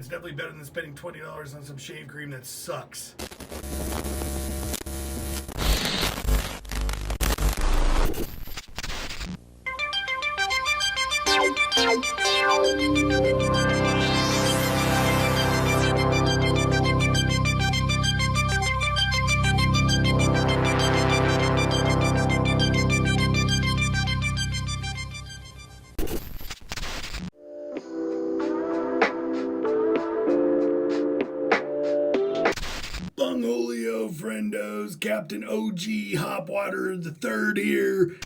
it's definitely better than spending $20 on some shave cream that sucks. Bungolio, friendos, Captain OG Hopwater the third here.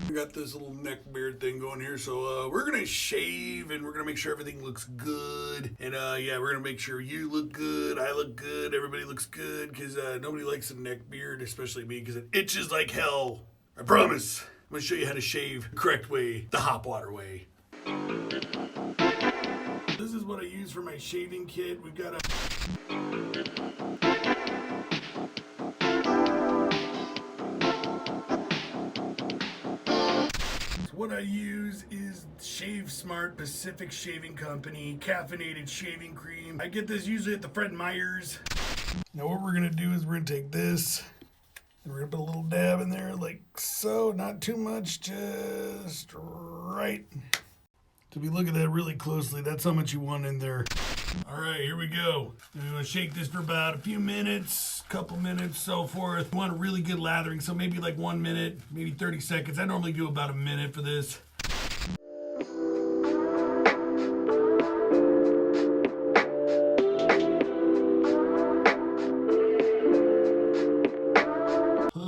We got this little neck beard thing going here, so we're gonna shave and we're gonna make sure everything looks good. And yeah, we're gonna make sure you look good, I look good, everybody looks good, because nobody likes a neck beard, especially me, because it itches like hell. I promise. I'm gonna show you how to shave the correct way, the Hopwater way. This is what I use for my shaving kit. We've got what I use is Shave Smart Pacific Shaving Company caffeinated shaving cream. I get this usually at the Fred Meyer's. Now what we're gonna do is we're gonna take this and we're gonna put a little dab in there like so, not too much, just right. So if you look at that really closely, that's how much you want in there. All right, here we go. We're gonna shake this for about a few minutes, couple minutes, so forth. You want a really good lathering, so maybe like 1 minute, maybe 30 seconds. I normally do about a minute for this.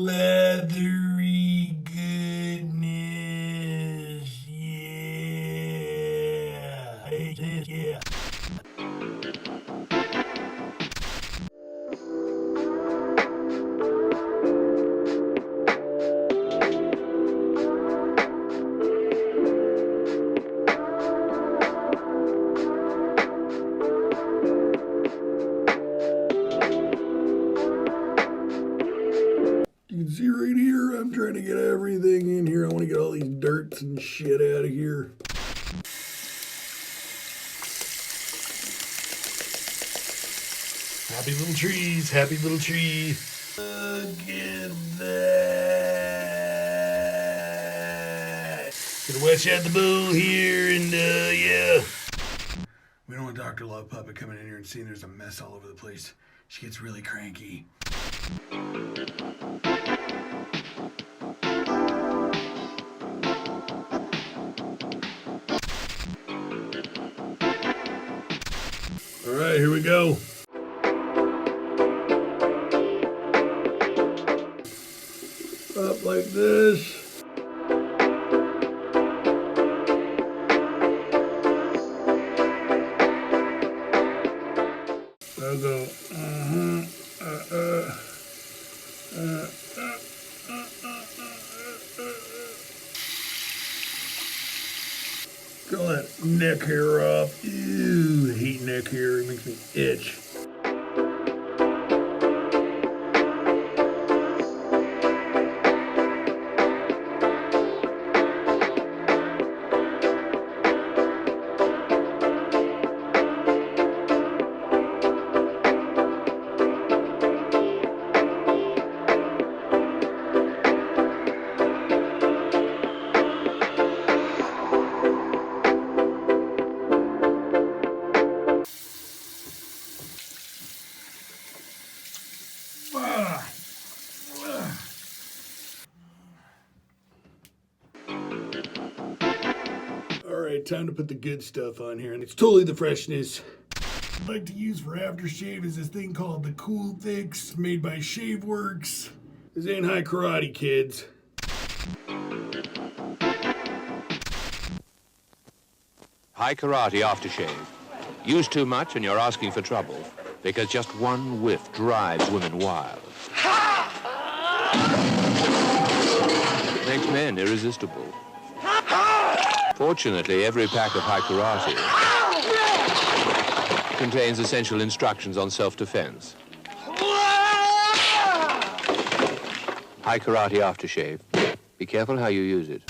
Leathery goodness, yeah, yeah. You can see right here, I'm trying to get everything in here. I want to get all these dirts and shit out of here. Happy little trees, happy little tree. Look at that. Gonna wash out the bowl here and yeah. We don't want Dr. Love Puppet coming in here and seeing there's a mess all over the place. She gets really cranky. All right, here we go. Up like this. I'll go, Get all that neck hair off. Ew, I hate neck hair. It makes me itch. Alright, time to put the good stuff on here, and it's totally the freshness. What I like to use for aftershave is this thing called the Cool Fix, made by ShaveWorks. This ain't high karate, kids. High karate aftershave. Use too much and you're asking for trouble, because just one whiff drives women wild. Makes men irresistible. Fortunately, every pack of high karate contains essential instructions on self-defense. High Karate aftershave. Be careful how you use it.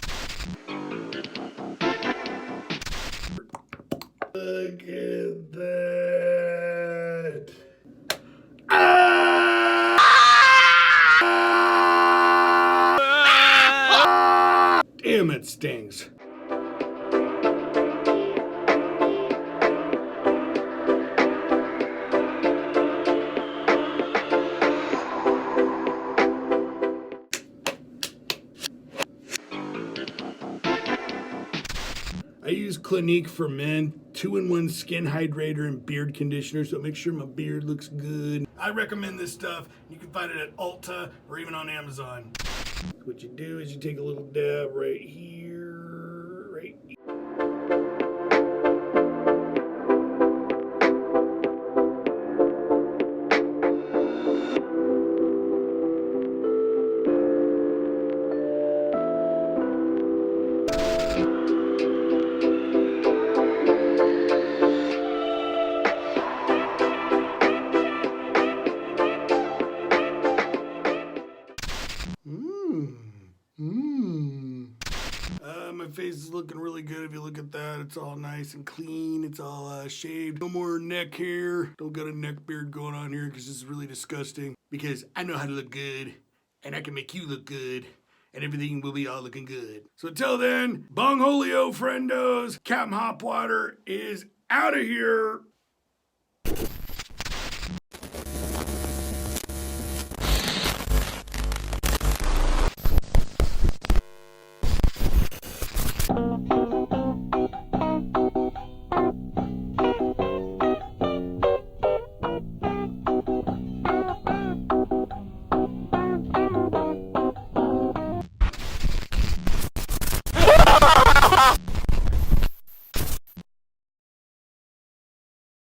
Look at that. Ah! Damn, it stings. I use Clinique for Men 2-in-1 skin hydrator and beard conditioner, so make sure my beard looks good. I recommend this stuff. You can find it at Ulta or even on Amazon. What you do is you take a little dab right here, right here. My face is looking really good. If you look at that, it's all nice and clean. It's all shaved. No more neck hair. Don't got a neck beard going on here because this is really disgusting. Because I know how to look good, and I can make you look good, and everything will be all looking good. So until then, bong holio, friendos. Capt Hopwater is out of here.